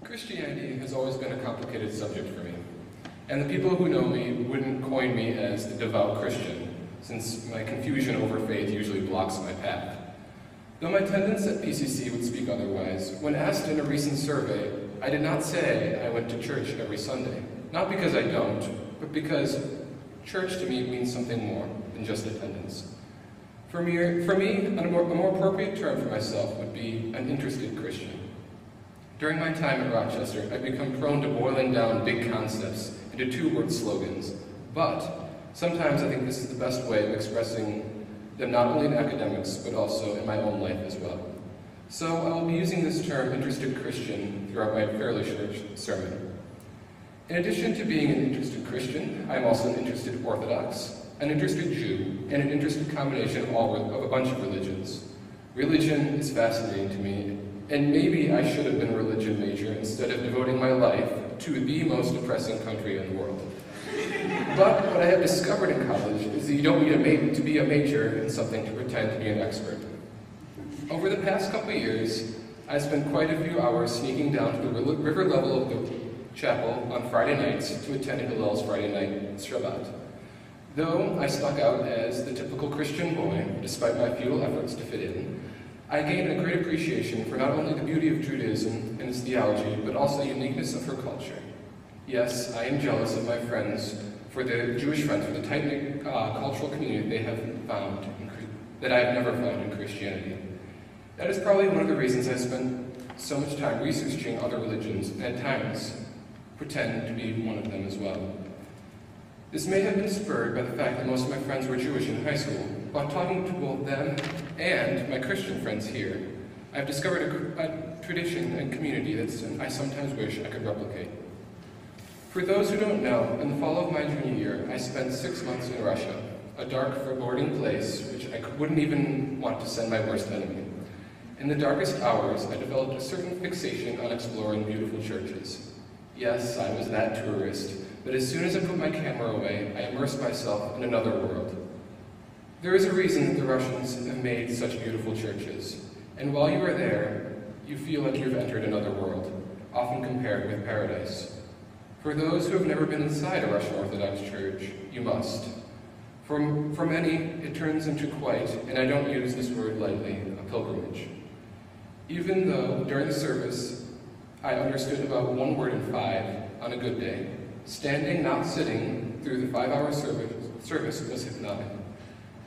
Christianity has always been a complicated subject for me, and the people who know me wouldn't coin me as the devout Christian, since my confusion over faith usually blocks my path. Though my attendance at PCC would speak otherwise, when asked in a recent survey, I did not say I went to church every Sunday. Not because I don't, but because church to me means something more than just attendance. For me, a more appropriate term for myself would be an interested Christian. During my time at Rochester, I've become prone to boiling down big concepts into two-word slogans, but sometimes I think this is the best way of expressing them not only in academics, but also in my own life as well. So I will be using this term, interested Christian, throughout my fairly short sermon. In addition to being an interested Christian, I am also an interested Orthodox, an interested Jew, and an interested combination of a bunch of religions. Religion is fascinating to me, and maybe I should have been a religion major instead of devoting my life to the most depressing country in the world. But what I have discovered in college is that you don't need to be a major in something to pretend to be an expert. Over the past couple of years, I spent quite a few hours sneaking down to the river level of the chapel on Friday nights to attend Hillel's Friday night Shabbat. Though I stuck out as the typical Christian boy, despite my futile efforts to fit in, I gained a great appreciation for not only the beauty of Judaism and its theology, but also the uniqueness of her culture. Yes, I am jealous of my friends, for the Jewish friends, for the tight-knit cultural community they have found, that I have never found in Christianity. That is probably one of the reasons I spent so much time researching other religions, and at times pretend to be one of them as well. This may have been spurred by the fact that most of my friends were Jewish in high school. While talking to both them and my Christian friends here, I've discovered a tradition and community that I sometimes wish I could replicate. For those who don't know, in the fall of my junior year, I spent 6 months in Russia, a dark, foreboding place which I wouldn't even want to send my worst enemy. In the darkest hours, I developed a certain fixation on exploring beautiful churches. Yes, I was that tourist, but as soon as I put my camera away, I immersed myself in another world. There is a reason that the Russians have made such beautiful churches, and while you are there, you feel like you've entered another world, often compared with paradise. For those who have never been inside a Russian Orthodox church, you must. For many, it turns into quite, and I don't use this word lightly, a pilgrimage. Even though, during the service, I understood about 1 word in 5 on a good day, standing, not sitting, through the 5-hour service was hypnotic.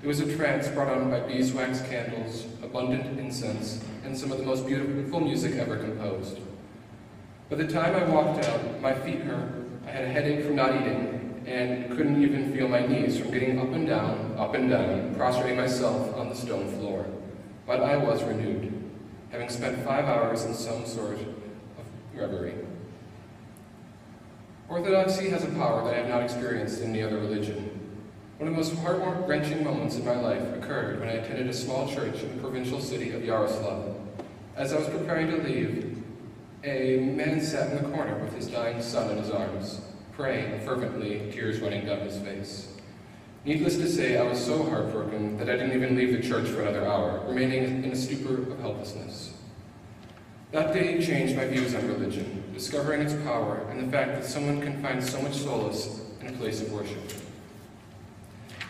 It was a trance brought on by beeswax candles, abundant incense, and some of the most beautiful music ever composed. By the time I walked out, my feet hurt, I had a headache from not eating, and couldn't even feel my knees from getting up and down, prostrating myself on the stone floor. But I was renewed, having spent 5 hours in some sort of reverie. Orthodoxy has a power that I have not experienced in any other religion. One of the most heart-wrenching moments in my life occurred when I attended a small church in the provincial city of Yaroslav. As I was preparing to leave, a man sat in the corner with his dying son in his arms, praying fervently, tears running down his face. Needless to say, I was so heartbroken that I didn't even leave the church for another hour, remaining in a stupor of helplessness. That day changed my views on religion, discovering its power and the fact that someone can find so much solace in a place of worship.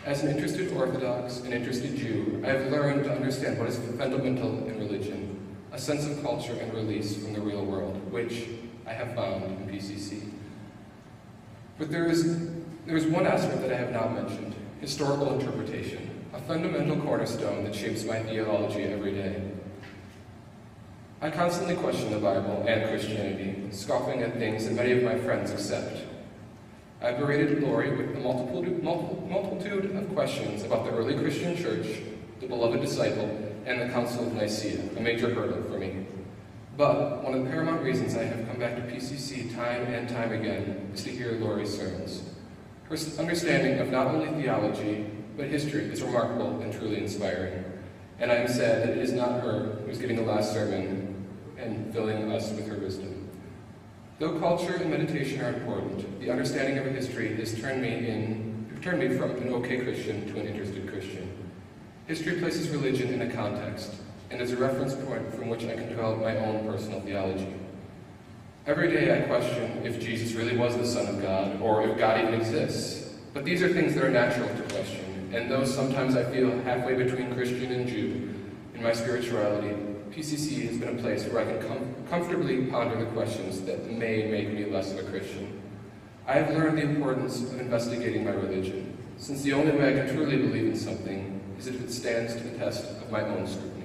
As an interested Orthodox and interested Jew, I have learned to understand what is fundamental in religion, a sense of culture and release from the real world, which I have found in PCC. But there is one aspect that I have not mentioned, historical interpretation, a fundamental cornerstone that shapes my theology every day. I constantly question the Bible and Christianity, scoffing at things that many of my friends accept. I berated Lori with a multitude of questions about the early Christian church, the beloved disciple, and the Council of Nicaea, a major hurdle for me. But one of the paramount reasons I have come back to PCC time and time again is to hear Lori's sermons. Her understanding of not only theology, but history is remarkable and truly inspiring. And I am sad that it is not her who is getting the last sermon and filling us with her wisdom. Though culture and meditation are important, the understanding of her history has turned me from an okay Christian to an interested Christian. History places religion in a context, and is a reference point from which I can develop my own personal theology. Every day I question if Jesus really was the Son of God, or if God even exists. But these are things that are natural to question, and though sometimes I feel halfway between Christian and Jew in my spirituality, PCC has been a place where I can comfortably ponder the questions that may make me less of a Christian. I have learned the importance of investigating my religion, since the only way I can truly believe in something is if it stands to the test of my own scrutiny.